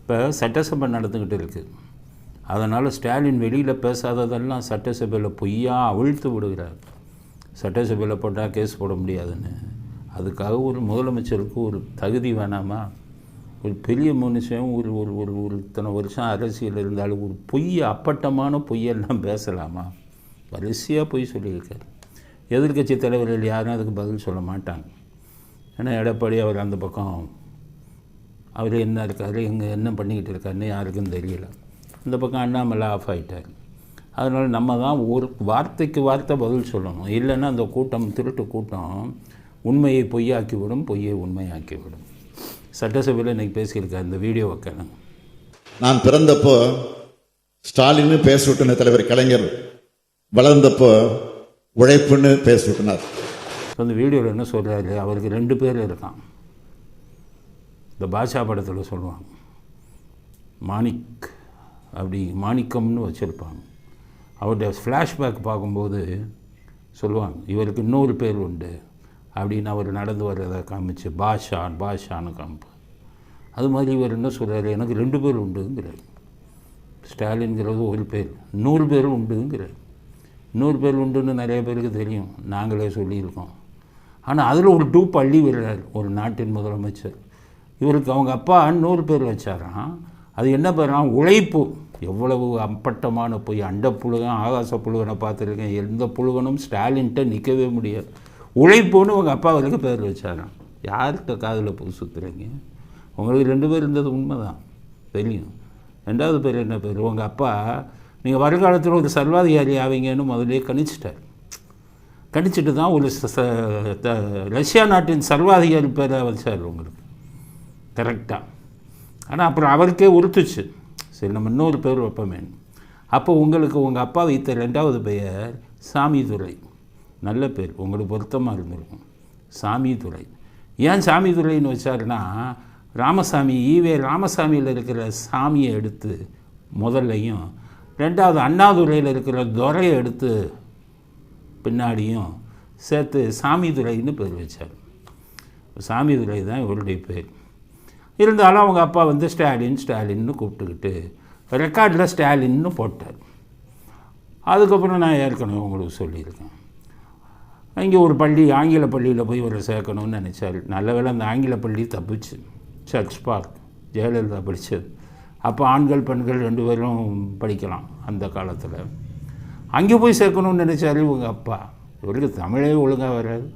இப்போ சட்டசபை நடந்துக்கிட்டு இருக்குது. அதனால் ஸ்டாலின் வெளியில் பேசாததெல்லாம் சட்டசபையில் பொய்யா அவிழ்த்து விடுகிறார். சட்டசபையில் போட்டால் கேஸ் போட முடியாதுன்னு. அதுக்காக ஒரு முதலமைச்சருக்கு ஒரு தகுதி வேணாமா? ஒரு பெரிய மனுஷன் ஒரு ஒரு ஒரு ஒரு இத்தனை வருஷம் அரசியல் இருந்தாலும் ஒரு அப்பட்டமான பொய்யெல்லாம் பேசலாமா? வரிசையாக பொய் சொல்லியிருக்கார். எதிர்கட்சி தலைவர்கள் யாரும் அதுக்கு பதில் சொல்ல மாட்டாங்க. ஏன்னா எடப்பாடி அவர் அந்த பக்கம் அவர் என்ன இருக்கார், எங்கே என்ன பண்ணிக்கிட்டு இருக்காருன்னு யாருக்கும் தெரியல. இந்த பக்கம் அண்ணாமலை ஆஃப் ஆகிட்டார். அதனால் நம்ம தான் ஒரு வார்த்தைக்கு வார்த்தை பதில் சொல்லணும். இல்லைன்னா அந்த கூட்டம் திருட்டு கூட்டம் உண்மையை பொய்யாக்கிவிடும், பொய்யை உண்மையாக்கிவிடும். சட்டசபையில் இன்றைக்கி பேசியிருக்கார். இந்த வீடியோ வைக்கணும். நான் பிறந்தப்போ ஸ்டாலின்னு பேர் சுட்டின தலைவர் கலைஞர், வளர்ந்தப்போ உழைப்புன்னு பேர் சுட்டினார். அந்த வீடியோவில் என்ன சொல்கிறாரு, அவருக்கு 2 பேர் இருக்கான். இந்த பாஷா படத்தில் சொல்லுவாங்க, மாணிக் அப்படி மாணிக்கம்னு வச்சுருப்பாங்க. அவருடைய ஃப்ளாஷ்பேக் பார்க்கும்போது சொல்லுவாங்க, இவருக்கு இன்னொரு பேர் உண்டு அப்படின்னு அவர் நடந்து வர்றதை காமிச்சு பாஷான்னு காமிப்பார். அது மாதிரி இவர் என்ன சொல்கிறார், எனக்கு 2 பேர் உண்டுங்கிறார். ஸ்டாலின்கிறது ஒரு பேர், 100 பேர் உண்டுங்கிறார். 100 பேர் உண்டுன்னு நிறைய பேருக்கு தெரியும், நாங்களே சொல்லியிருக்கோம். ஆனால் அதில் ஒரு டூப் அள்ளி விடுறார் ஒரு நாட்டின் முதலமைச்சர். இவருக்கு அவங்க அப்பா 100 பேர் வச்சாராம். அது என்ன பேரான், உழைப்பு. எவ்வளவு அப்பட்டமான போய் அண்ட புழுகன் ஆகாச புழுகனை பார்த்துருக்கேன். எந்த புழுகனும் ஸ்டாலின்கிட்ட நிற்கவே முடியாது. உழைப்புன்னு உங்கள் அப்பா வரைக்கும் பேர் வச்சாராம். யாருக்கு காதில் பூ சுற்றுறீங்க? உங்களுக்கு 2 பேர் இருந்தது உண்மை தான் தெரியும். 2வது பேர் என்ன பேர்? உங்கள் அப்பா நீங்கள் வருங்காலத்தில் ஒரு சர்வாதிகாரி ஆவீங்கன்னு முதலே கணிச்சிட்டார். கணிச்சிட்டு தான் ஒரு ரஷ்யா நாட்டின் சர்வாதிகாரி பேரை வச்சார் உங்களுக்கு, கரெக்டாக. ஆனால் அப்புறம் அவருக்கே உறுத்துச்சு, சரி நம்ம இன்னொரு பேர் வைப்போமே. அப்போ உங்களுக்கு உங்கள் அப்பா வைத்த 2வது பெயர் சாமிதுரை. நல்ல பேர், உங்களுக்கு பொருத்தமாக இருந்திருக்கும், சாமிதுரை. ஏன் சாமிதுரைன்னு வச்சாருன்னா, ராமசாமி ராமசாமியில் இருக்கிற சாமியை எடுத்து முதல்லையும், 2வது அண்ணாதுரையில் இருக்கிற துரையை எடுத்து பின்னாடியும் சேர்த்து சாமிதுரைன்னு பேர் வச்சார். சாமிதுரை தான் இவருடைய பேர். இருந்தாலும் அவங்க அப்பா வந்து ஸ்டாலின்னு கூப்பிட்டுக்கிட்டு ரெக்கார்டில் ஸ்டாலின்னு போட்டார். அதுக்கப்புறம் நான் ஏற்கனவே உங்களுக்கு சொல்லியிருக்கேன், இங்கே ஒரு பள்ளி ஆங்கில பள்ளியில் போய் ஒரு சேர்க்கணும்னு நினச்சார். நல்ல வேளை அந்த ஆங்கில பள்ளி தப்பிச்சு. சர்ச் பார்க் ஜெயலலிதா படித்தது. அப்போ ஆண்கள் பெண்கள் 2 பேரும் படிக்கலாம் அந்த காலத்தில். அங்கே போய் சேர்க்கணும்னு நினச்சாரு இவங்க அப்பா. இவருக்கு தமிழே ஒழுங்காக வராது.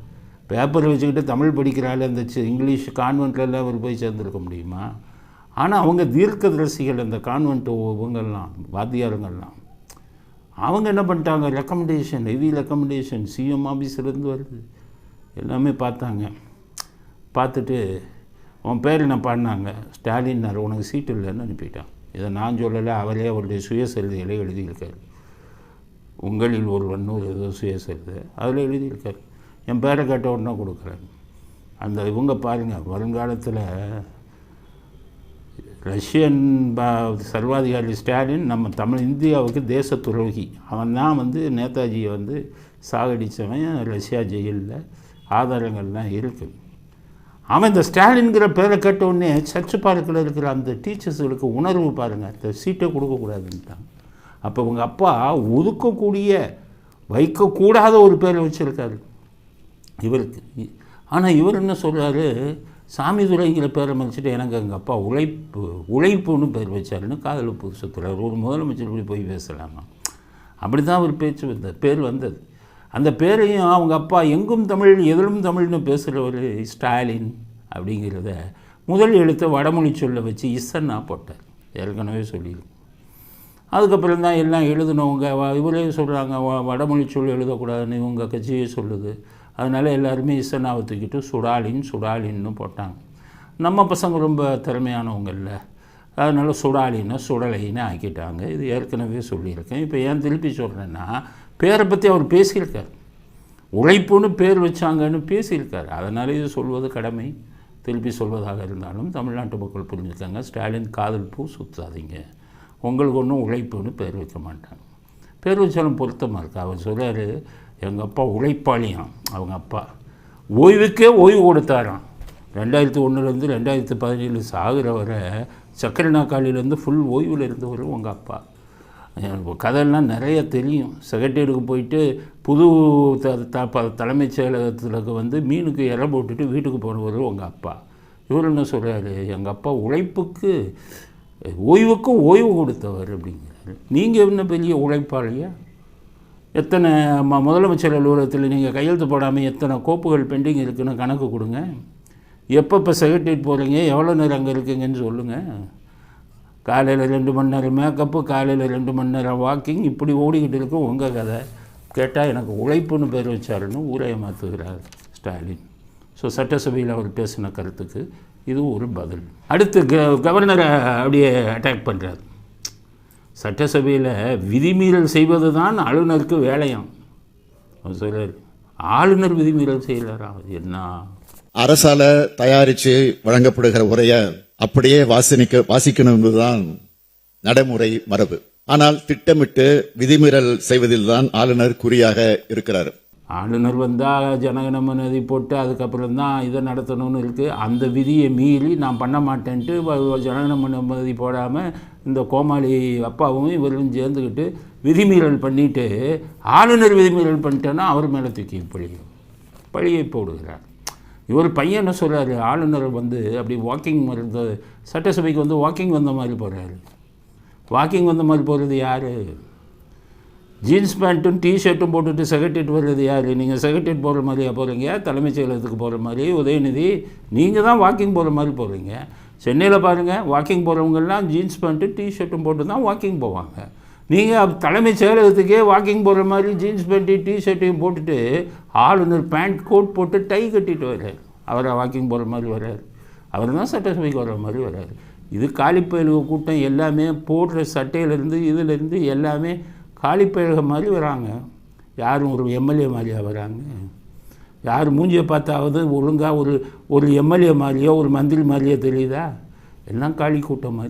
பேப்பர் வச்சுக்கிட்டு தமிழ் படிக்கிறாள். அந்த இங்கிலீஷ் கான்வெண்ட்லாம் அவர் போய் சேர்ந்துருக்க முடியுமா? ஆனால் அவங்க தீர்க்கதரிசிகள், அந்த கான்வென்ட் இவங்கெல்லாம் வாத்தியாருங்கள்லாம், அவங்க என்ன பண்ணிட்டாங்க, ரெக்கமெண்டேஷன், ஹெவி ரெக்கமெண்டேஷன் சிஎம் ஆஃபீஸ்லேருந்து வருது. எல்லாமே பார்த்தாங்க. பார்த்துட்டு அவன் பேர் என்ன பண்ணாங்க, ஸ்டாலின்னார். உனக்கு சீட்டு இல்லைன்னு அனுப்பிட்டான். இதை நான் சொல்லலை, அவரே அவருடைய சுயசரிதைகளை எழுதியிருக்கார். உங்களில் ஒருவன் ஏதோ சுயசரிதை அதில் எழுதியிருக்கார். என் பேரை கேட்ட உடனே கொடுக்குறாரு. அந்த இவங்க பாருங்கள், வருங்காலத்தில் ரஷ்யன் சர்வாதிகாரி ஸ்டாலின் நம்ம இந்தியாவுக்கு தேச துரோகி. அவன் தான் வந்து நேதாஜியை வந்து சாகடித்தவன். ரஷ்யா ஜெயிலில் ஆதாரங்கள்லாம் இருக்குது. அவன் இந்த ஸ்டாலின்கிற பேரை கேட்ட உடனே சர்ச் பார்க்கில் இருக்கிற அந்த டீச்சர்ஸுகளுக்கு உணர்வு பாருங்கள், இந்த சீட்டை கொடுக்கக்கூடாதுன்ட்டாங்க. அப்போ உங்கள் அப்பா ஒதுக்கக்கூடிய வைக்கக்கூடாத ஒரு பேரை வச்சுருக்காரு இவருக்கு. ஆனால் இவர் என்ன சொல்கிறாரு, சாமிதுரைங்கிற பேரை மதிச்சுட்டு எனக்கு எங்கள் அப்பா உழைப்புன்னு பேர் வச்சாருன்னு காதல் புதுசுத்துறாரு. ஒரு முதலமைச்சர் இப்படி போய் பேசலாமா? அப்படி தான் அவர் பேர் வந்தது. அந்த பேரையும் அவங்க அப்பா எங்கும் தமிழ் எதிலும் தமிழ்னு பேசுகிறவர் ஸ்டாலின் அப்படிங்கிறத முதல் எழுத்தை வடமொழி சொல்ல வச்சு இசன்னா போட்டார். ஏற்கனவே சொல்லியிருக்கோம். அதுக்கப்புறம் தான் எல்லாம் எழுதினவங்க இவரே சொல்கிறாங்க வடமொழி சொல் எழுதக்கூடாதுன்னு இவங்க கட்சியே சொல்லுது. அதனால் எல்லாருமே இசன்னாவை தூக்கிட்டு சுடாலின்னு போட்டாங்க. நம்ம பசங்க ரொம்ப திறமையானவங்க இல்லை, அதனால் சுடலைன்னு ஆக்கிட்டாங்க. இது ஏற்கனவே சொல்லியிருக்கேன். இப்போ ஏன் திருப்பி சொல்கிறேன்னா, பேரை பற்றி அவர் பேசியிருக்கார். உழைப்புன்னு பேர் வச்சாங்கன்னு பேசியிருக்கார். அதனால் இது சொல்வது கடமை. திருப்பி சொல்வதாக இருந்தாலும் தமிழ்நாட்டு மக்கள் புரிஞ்சுக்காங்க. ஸ்டாலின் காதல் பூ சுற்றாதீங்க, உங்களுக்கு ஒன்றும் உழைப்புன்னு பேர் வைக்க மாட்டாங்க. பேர் வச்சாலும் பொருத்தமாக இருக்குது. அவர் சொல்கிறார், எங்கள் அப்பா உழைப்பாளியாம். அவங்க அப்பா ஓய்வுக்கே ஓய்வு கொடுத்தாராம். 2001 2017 சாகிற வரை சக்கரை நாற்காலியிலேருந்து ஃபுல் ஓய்வில் இருந்தவர் உங்கள் அப்பா. கதையெல்லாம் நிறைய தெரியும். செக்ரட்டேரியட்டுக்கு போயிட்டு புது தலைமைச் செயலகத்தில் வந்து மீனுக்கு இறை போட்டுட்டு வீட்டுக்கு போனவர் உங்கள் அப்பா. இவர் என்ன சொல்கிறாரு, எங்கள் அப்பா உழைப்புக்கு ஓய்வுக்கும் ஓய்வு கொடுத்தவர் அப்படிங்கிறாரு. நீங்கள் என்ன பெரிய உழைப்பாளியா? எத்தனை முதலமைச்சர் அலுவலகத்தில் நீங்கள் கையெழுத்து போடாமல் எத்தனை கோப்புகள் பெண்டிங் இருக்குன்னு கணக்கு கொடுங்க. எப்பப்போ செக்ரட்டேரியட் போகிறீங்க, எவ்வளோ நேரம் அங்கே இருக்குங்கன்னு சொல்லுங்கள். காலையில் 2 மணி நேரம் மேக்கப்பு, காலையில் 2 மணி நேரம் வாக்கிங், இப்படி ஓடிக்கிட்டு இருக்கும் உங்கள் கதை. கேட்டால் எனக்கு உழைப்புன்னு பேர் வச்சாருன்னு ஊரை மாற்றுகிறார் ஸ்டாலின். ஸோ சட்டசபையில் அவர் பேசின கருத்துக்கு இது ஒரு பதில். அடுத்து கவர்னரை அப்படியே அட்டாக் பண்ணுறார். சட்டசபையில் விதிமீறல் செய்வது தான் ஆளுநருக்கு வேலையாம். அவர் சொல்கிறார், ஆளுநர் விதிமீறல் செய்யலாரா? என்ன? அரசால தயாரித்து வழங்கப்படுகிற உரையை அப்படியே வாசிக்கணும் என்பதுதான் நடைமுறை மரபு. ஆனால் திட்டமிட்டு விதிமீறல் செய்வதில் தான் ஆளுநர் குறியாக இருக்கிறார். ஆளுநர் வந்தால் ஜனகணமனதி போட்டு அதுக்கப்புறம் தான் இதை நடத்தணும்னு இருக்குது. அந்த விதியை மீறி நான் பண்ண மாட்டேன்ட்டு ஜனகணமனதி போடாமல் இந்த கோமாளி அப்பாவும் இவரும் சேர்ந்துக்கிட்டு விதிமீறல் பண்ணிவிட்டு ஆளுநர் விதிமீறல் பண்ணிட்டேன்னா அவர் மேலே தூக்கி பழியை போடுகிறார். இவர் பையன் என்ன சொல்கிறாரு, ஆளுநர் வந்து அப்படி வாக்கிங் வருது, சட்டசபைக்கு வந்து வாக்கிங் வந்த மாதிரி போகிறாரு. வாக்கிங் வந்த மாதிரி போகிறது யார்? ஜீன்ஸ் பேண்ட்டும் டிஷர்ட்டும் போட்டுட்டு செக்ரட்டேரியட் வர்றது யார்? நீங்கள் செக்ரட்டேரியட் போகிற மாதிரியா போகிறீங்க? தலைமைச் செயலகத்துக்கு போகிற மாதிரி உதயநிதி நீங்கள் தான் வாக்கிங் போகிற மாதிரி போகிறீங்க. சென்னையில் பாருங்கள், வாக்கிங் போகிறவங்கெல்லாம் ஜீன்ஸ் பேண்ட்டு டிஷர்ட்டும் போட்டு தான் வாக்கிங் போவாங்க. நீங்கள் தலைமைச் செயலகத்துக்கே வாக்கிங் போகிற மாதிரி ஜீன்ஸ் பேண்ட்டு டிஷர்ட்டையும் போட்டுட்டு ஆளுநர் பேண்ட் கோட் போட்டு டை கட்டிட்டு வர்றார். அவரை வாக்கிங் போகிற மாதிரி வர்றார். அவர் தான் சட்டசபைக்கு வர்ற மாதிரி வர்றார். இது காலிப்பயலுக கூட்டம் எல்லாமே போடுற சட்டையிலேருந்து இதிலேருந்து எல்லாமே காலிப்பயலுக மாதிரி வராங்க. யாரும் ஒரு எம்எல்ஏ மாதிரியாக வராங்க? யார் மூஞ்சியை பார்த்தாவது ஒழுங்காக ஒரு எம்எல்ஏ மாதிரியோ ஒரு மந்திரி மாதிரியோ தெரியுதா? எல்லாம் காலி கூட்டம் மாதிரி.